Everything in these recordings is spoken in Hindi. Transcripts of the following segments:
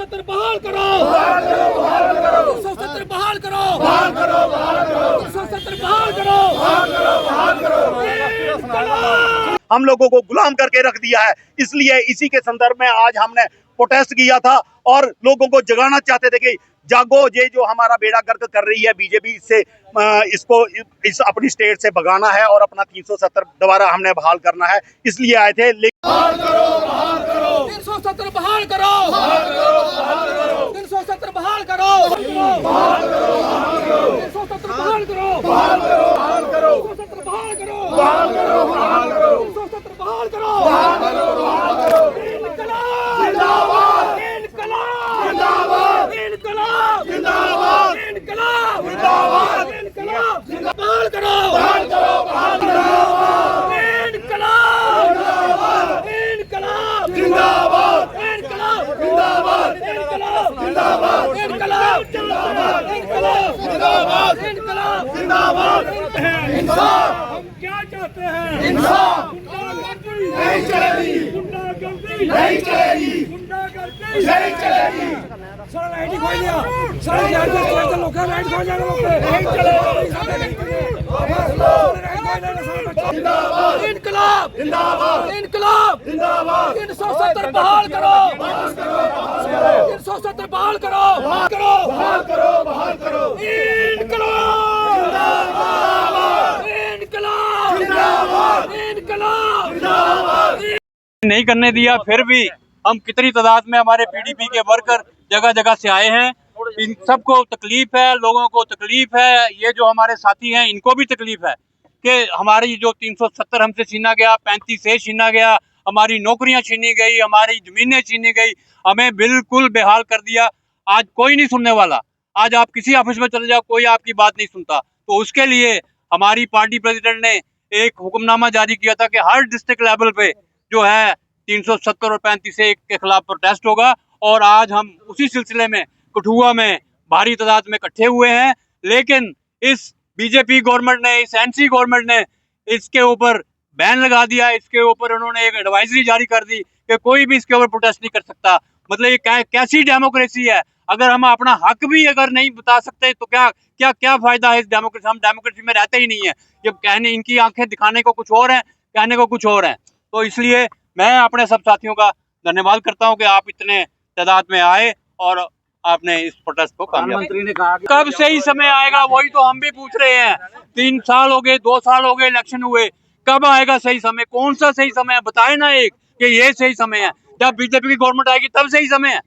370 बहाल करो, 370 बहाल करो, 370 बहाल करो। हम लोगों को गुलाम करके रख दिया है। इसलिए इसी के संदर्भ में आज हमने प्रोटेस्ट किया था और लोगों को जगाना चाहते थे कि जागो, ये जो हमारा बेड़ा गर्क कर रही है बीजेपी, इससे इसको इस अपनी स्टेट से भगाना है और अपना 370 दोबारा हमने बहाल करना है, इसलिए आए थे। बहाल करो, 370 बहाल करो, 370 बहाल करो, 370 बहाल करो, 370 बहाल करो, 370 बहाल करो। जिंदाबाद, जिंदाबाद, जिंदाबाद, जिंदाबाद, जिंदाबाद, बहाल करो, बहाल करो, बहाल करो। जिंदाबाद, जिंदाबाद, जिंदाबाद, जिंदाबाद, जिंदाबाद, जिंदाबाद। इंसाफ, हम क्या चाहते हैं? इंसाफ नहीं चलेगी, गुंडागर्दी नहीं चलेगी, गुंडागर्दी नहीं चलेगी। सर लाइट खोल दिया, सर यार को लोग लाइट खोल जाएगा, लोग नहीं चलेगी। जिंदाबाद, इनकलाब जिंदाबाद, इनकलाब जिंदाबाद। 370 बहाल करो, 370 बहाल करो, बहाल करो, बहाल करो, बहाल करो। इनकलाब जिंदाबाद, इनकलाब जिंदाबाद, इनकलाब जिंदाबाद। नहीं करने दिया, फिर भी हम कितनी तादाद में हमारे पीडीपी के वर्कर जगह जगह से आए हैं। इन सबको तकलीफ है, लोगों को तकलीफ है, ये जो हमारे साथी हैं इनको भी तकलीफ है कि हमारी जो 370 हमसे छीना गया, 35 से छीना गया, हमारी नौकरियां छीनी गई, हमारी जमीनें छीनी गई, हमें बिल्कुल बेहाल कर दिया। आज कोई नहीं सुनने वाला। आज आप किसी ऑफिस में चले जाओ, कोई आपकी बात नहीं सुनता। तो उसके लिए हमारी पार्टी प्रेसिडेंट ने एक हुक्मनामा जारी किया था कि हर डिस्ट्रिक्ट लेवल पे जो है 370 और 35 ए के खिलाफ प्रोटेस्ट होगा। और आज हम उसी सिलसिले में कठुआ में भारी तादाद में इकट्ठे हुए हैं। लेकिन इस बीजेपी गवर्नमेंट ने, इस एनसी गवर्नमेंट ने इसके ऊपर बैन लगा दिया। इसके ऊपर उन्होंने एक एडवाइजरी जारी कर दी कि कोई भी इसके ऊपर प्रोटेस्ट नहीं कर सकता। मतलब ये कैसी डेमोक्रेसी है? अगर हम अपना हक भी अगर नहीं बता सकते तो क्या क्या क्या फायदा है इस डेमोक्रेसी? हम डेमोक्रेसी में रहते ही नहीं है। जब कहने, इनकी आंखें दिखाने को कुछ और है, कहने को कुछ और है। तो इसलिए मैं अपने सब साथियों का धन्यवाद करता हूं कि आप इतने तादाद में आए और आपने इस प्रोटेस्ट को प्रधानमंत्री ने कहा कब सही समय आएगा, वही तो हम भी पूछ रहे हैं। 3 साल हो गए, 2 साल हो गए इलेक्शन हुए, कब आएगा सही समय? कौन सा सही समय है? बताए ना एक कि ये सही समय है। जब बीजेपी की गवर्नमेंट आएगी तब सही समय है,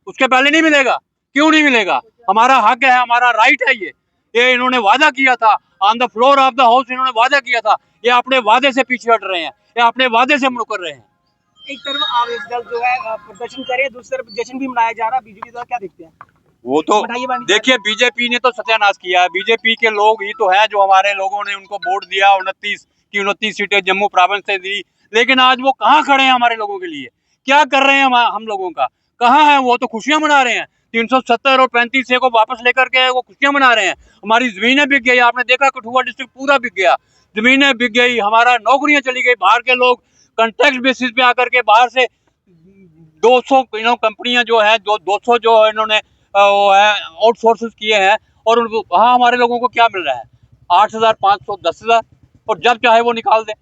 उसके पहले नहीं मिलेगा। क्यों नहीं मिलेगा? हमारा हक है, हमारा राइट है। ये इन्होंने वादा किया था, on the floor of the house इन्होंने वादा किया था। ये अपने वादे से पीछे हट रहे हैं, ये अपने वादे से मुड़ कर रहे हैं। एक तरफ आवेश दल जो है प्रदर्शन करे, दूसरी तरफ जश्न भी मनाया जा रहा है। बीजेपी द्वारा क्या देखते हैं? वो तो देखिए, बीजेपी ने तो सत्यानाश किया है। बीजेपी के लोग ही तो हैं जो हमारे लोगों ने उनको वोट दिया, 29 की 29 सीटें जम्मू प्रोविंस से दी। लेकिन आज वो कहाँ खड़े हैं हमारे लोगों के लिए? क्या कर रहे हैं हम लोगों का? कहाँ है वो? तो खुशियां मना रहे हैं। 370 और 35 को वापस लेकर के वो खुशियां मना रहे हैं। हमारी जमीनें बिक गई, आपने देखा कठुआ डिस्ट्रिक्ट पूरा बिक गया, जमीनें बिक गई, हमारा नौकरियां चली गई। बाहर के लोग कॉन्ट्रैक्ट बेसिस पे आकर के बाहर से 200 कंपनियां जो है, 200 जो इन्होंने वो है आउटसोर्सेस किए हैं। और वहाँ हमारे लोगों को क्या मिल रहा है? 8,500, 10,000, और जब चाहे वो निकाल दे।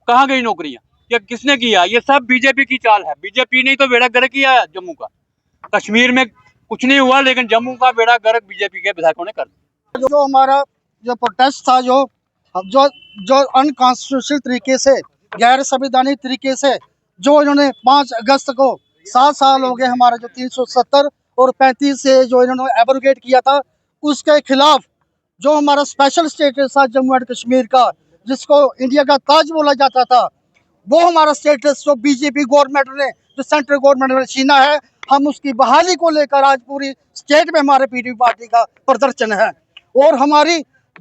कहाँ गई नौकरियां? ये किसने किया? ये सब बीजेपी की चाल है। बीजेपी ने तो बेड़ा गर्क किया है जम्मू का। कश्मीर में कुछ नहीं हुआ, लेकिन जम्मू का बेड़ा गर्क बीजेपी के विधायकों ने कर दिया। जो हमारा जो प्रोटेस्ट था, जो अनकॉन्स्टिट्यूशनल तरीके से, गैर संवैधानिक तरीके से जो इन्होंने 5 अगस्त को 7 साल हो गए हमारा जो 370 और 35 से जो इन्होंने एब्रोगेट किया था, उसके खिलाफ जो हमारा स्पेशल स्टेटस था जम्मू एंड कश्मीर का, जिसको इंडिया का ताज बोला जाता था, वो हमारा स्टेटस जो बीजेपी गवर्नमेंट ने, जो सेंट्रल गवर्नमेंट ने छीना है, हम उसकी बहाली को लेकर आज पूरी स्टेट में हमारे पीडीपी पार्टी का प्रदर्शन है। और हमारी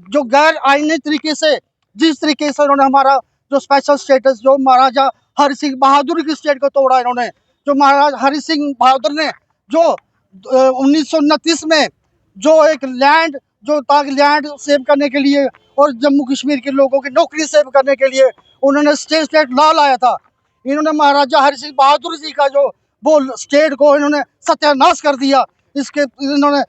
जो गैर आईनी तरीके से, जिस तरीके से उन्होंने हमारा जो स्पेशल स्टेटस, जो महाराजा हरि सिंह बहादुर की स्टेट को तोड़ा इन्होंने, जो महाराजा हरि सिंह बहादुर ने जो 1929 में जो एक लैंड, जो ताकि लैंड सेव करने के लिए और जम्मू कश्मीर के लोगों की नौकरी सेव करने के लिए उन्होंने स्टेट लॉ लाया था। इन्होंने महाराजा हरि सिंह बहादुर जी का जो वो स्टेट को इन्होंने सत्यानाश कर दिया। इसके इन्होंने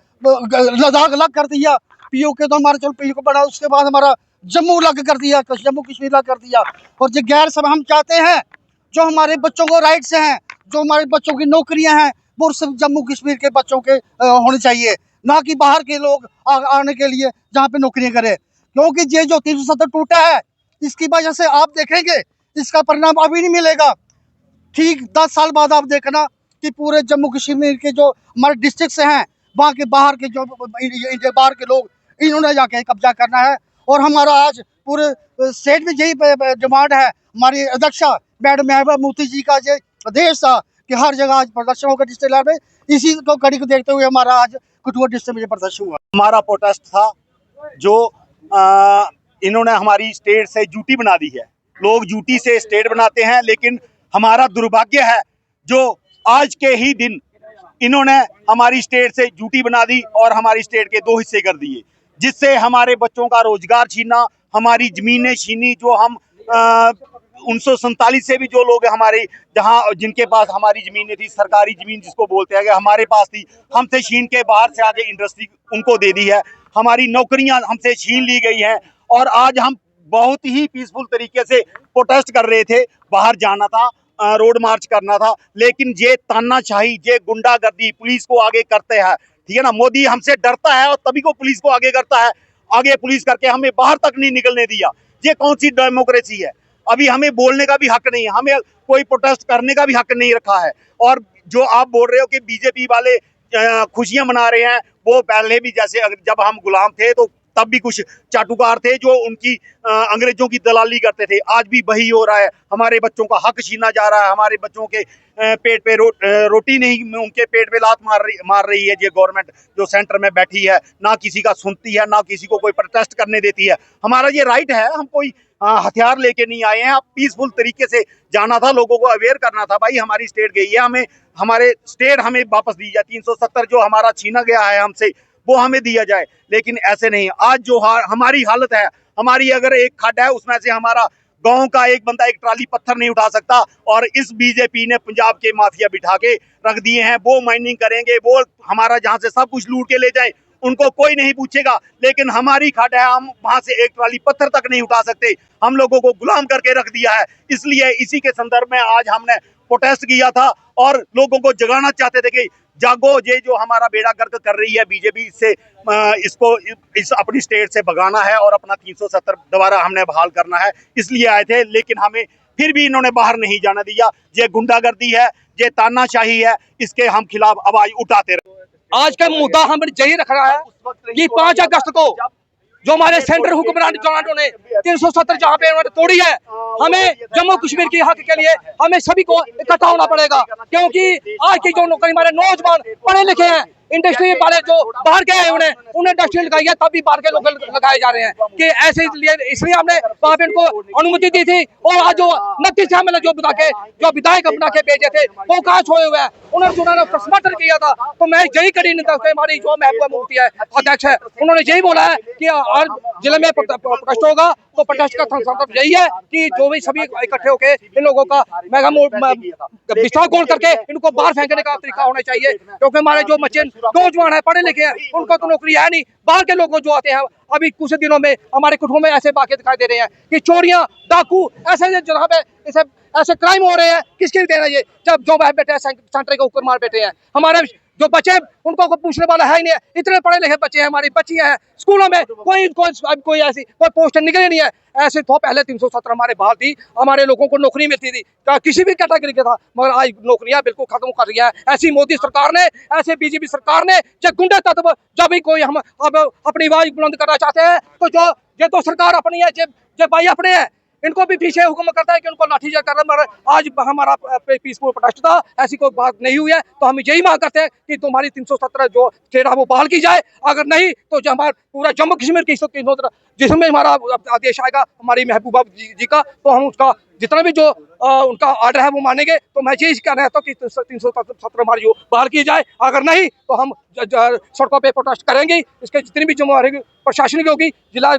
लद्दाख अलग कर दिया, पीओके तो हमारे चलो पीओके बना, उसके बाद हमारा जम्मू अलग कर दिया, जम्मू कश्मीर अलग कर दिया। और जो गैर सब हम चाहते हैं, जो हमारे बच्चों को राइट्स हैं, जो हमारे बच्चों की नौकरियां हैं, वो सिर्फ जम्मू कश्मीर के बच्चों के होनी चाहिए, ना कि बाहर के लोग आने के लिए जहाँ पे नौकरियां करें। क्योंकि ये जो 370 टूटा है, इसकी वजह से आप देखेंगे इसका परिणाम अभी नहीं मिलेगा। ठीक 10 साल बाद आप देखना कि पूरे जम्मू कश्मीर के जो हमारे डिस्ट्रिक्ट से हैं, वहाँ के बाहर के जो बाहर के लोग, इन्होंने जाके कब्जा करना है। और हमारा आज पूरे स्टेट में यही डिमांड है। हमारी अध्यक्षा मैडम महबूबा मुफ्ती जी का ये आदेश था कि हर जगह आज प्रदर्शन होगा डिस्ट्रिक्ट लेवल पे। इसी को कड़ी को देखते हुए हमारा आज कठुआ डिस्ट्रिक्ट में ये प्रदर्शन हुआ। हमारा प्रोटेस्ट था जो इन्होंने हमारी स्टेट से यूटी बना दी है। लोग यूटी से स्टेट बनाते हैं, लेकिन हमारा दुर्भाग्य है जो आज के ही दिन इन्होंने हमारी स्टेट से यूटी बना दी और हमारी स्टेट के 2 हिस्से कर दिए, जिससे हमारे बच्चों का रोजगार छीना, हमारी जमीनें छीनी। जो हम 1947 से भी जो लोग हमारे जहां जिनके पास हमारी जमीनें थी, सरकारी जमीन जिसको बोलते हैं, हमारे पास थी, हमसे छीन के बाहर से आगे इंडस्ट्री उनको दे दी है। हमारी नौकरियां हमसे छीन ली गई हैं। और आज हम बहुत ही पीसफुल तरीके से प्रोटेस्ट कर रहे थे, बाहर जाना था, रोड मार्च करना था, लेकिन ये तानाशाही, ये गुंडागर्दी पुलिस को आगे करते हैं। ठीक है ना, मोदी हमसे डरता है और तभी को पुलिस को आगे करता है। आगे पुलिस करके हमें बाहर तक नहीं निकलने दिया। ये कौन सी डेमोक्रेसी है? अभी हमें बोलने का भी हक नहीं है, हमें कोई प्रोटेस्ट करने का भी हक नहीं रखा है। और जो आप बोल रहे हो कि बीजेपी वाले खुशियां मना रहे हैं, वो पहले भी जैसे जब हम गुलाम थे तो तब भी कुछ चाटुकार थे जो उनकी अंग्रेजों की दलाली करते थे। आज भी वही हो रहा है। हमारे बच्चों का हक छीना जा रहा है, हमारे बच्चों के पेट पे रोटी नहीं, उनके पेट पे लात मार रही है ये गवर्नमेंट जो सेंटर में बैठी है। ना किसी का सुनती है, ना किसी को कोई प्रोटेस्ट करने देती है। हमारा ये राइट है, हम कोई हथियार लेके नहीं आए हैं। आप पीसफुल तरीके से जाना था, लोगों को अवेयर करना था। भाई हमारी स्टेट गई है, हमें हमारे स्टेट हमें वापस दी जाए। 370 जो हमारा छीना गया है हमसे, वो हमें दिया जाए। लेकिन ऐसे नहीं। आज जो हमारी हालत है, हमारी अगर एक खड्ड है उसमें से हमारा गांव का एक बंदा एक ट्राली पत्थर नहीं उठा सकता। और इस बीजेपी ने पंजाब के माफिया बिठा के रख दिए हैं। वो माइनिंग करेंगे, वो हमारा जहां से सब कुछ लूट के ले जाए, उनको कोई नहीं पूछेगा। लेकिन हमारी खड्ड है, हम वहां से एक ट्राली पत्थर तक नहीं उठा सकते। हम लोगों को गुलाम करके रख दिया है। इसलिए इसी के संदर्भ में आज हमने प्रोटेस्ट किया था और लोगों को जगाना चाहते थे कि जागो, ये जो हमारा बेड़ा गर्क कर रही है बीजेपी, इससे इसको इस अपनी स्टेट से भगाना है और अपना 370 दोबारा हमने बहाल करना है। इसलिए आए थे, लेकिन हमें फिर भी इन्होंने बाहर नहीं जाने दिया। ये गुंडागर्दी है, ये तानाशाही है, इसके हम खिलाफ आवाज उठाते रहे। आज का मुद्दा हमें यही रख रहा है कि 5 अगस्त को जो हमारे सेंट्रल हुक्मरान ने 370 जहाँ पे उन्होंने तोड़ी है, हमें जम्मू कश्मीर के हक के लिए हमें सभी को इकट्ठा होना पड़ेगा। क्योंकि आज की जो नौकरी हमारे नौजवान पढ़े लिखे हैं, इंडस्ट्री वाले जो बाहर गए हैं, उन्हें इंडस्ट्री लगाई है, तब भी बाहर के लोग लगाए जा रहे हैं कि ऐसे इसलिए हमने वहाँ पे इनको अनुमति दी थी। और आज जो 29 एमएलए जो विधायक बना के भेजे थे, वो कहाँ छोड़े हुए हैं? उन्होंने समर्थन किया था। तो मैं यही कड़ी निंदा, हमारी जो महबूबा मुफ्ती है अध्यक्ष है, उन्होंने यही बोला है कि हर जिले में प्रोटेस्ट होगा। तो प्रोटेस्ट का संदर्भ यही है कि जो भी सभी इकट्ठे होकर इन लोगों का विस्तार खोल करके इनको बाहर फेंकने का तरीका होना चाहिए। क्योंकि हमारे जो बच्चे नौजवान है, पढ़े लिखे हैं, उनको तो नौकरी है नहीं। बाहर के लोग जो आते हैं, अभी कुछ दिनों में हमारे कुटुंब में ऐसे वाक़े दिखाई दे रहे हैं कि चोरियां, डाकू, ऐसे जगह पे ऐसे क्राइम हो रहे हैं। किसके लिए दे रहे हैं? जब जो बेटे सेंटर के ऊपर मार बैठे हैं, हमारे जो बच्चे उनको कोई पूछने वाला है ही नहीं है। इतने पढ़े लिखे बच्चे हैं, हमारी बच्चियां हैं, स्कूलों में कोई ऐसी कोई पोस्ट निकले नहीं है। ऐसे तो पहले 370 हमारे बहाल थी, हमारे लोगों को नौकरी मिलती थी, किसी भी कैटेगरी का था। मगर आज नौकरियां बिल्कुल खत्म कर रही है ऐसी मोदी सरकार ने, ऐसे बीजेपी सरकार ने। जब गुंडा तत्व जब भी कोई हम अब अपनी आवाज बुलंद करना चाहते हैं, तो जो ये तो सरकार अपनी है, जो भाई अपने हैं, इनको भी पीछे हुक्म करता है कि उनको लाठीचार्ज करना। मगर आज हमारा पीसफुल प्रोटेस्ट था, ऐसी कोई बात नहीं हुई है। तो हम यही मांग करते हैं कि तुम्हारी 370 जो स्टेट है वो बहाल की जाए। अगर नहीं तो जो हमारा पूरा जम्मू कश्मीर की जिसमें हमारा आदेश आएगा हमारी महबूबा जी का, तो हम उसका जितना भी जो उनका ऑर्डर है वो मानेंगे। तो मैं यही कहना चाहता हूँ कि 370 हमारी जो बहाल की जाए। अगर नहीं तो हम सड़कों पे प्रोटेस्ट करेंगे। इसके जितनी भी जिम्मेवारी प्रशासन की होगी, जिला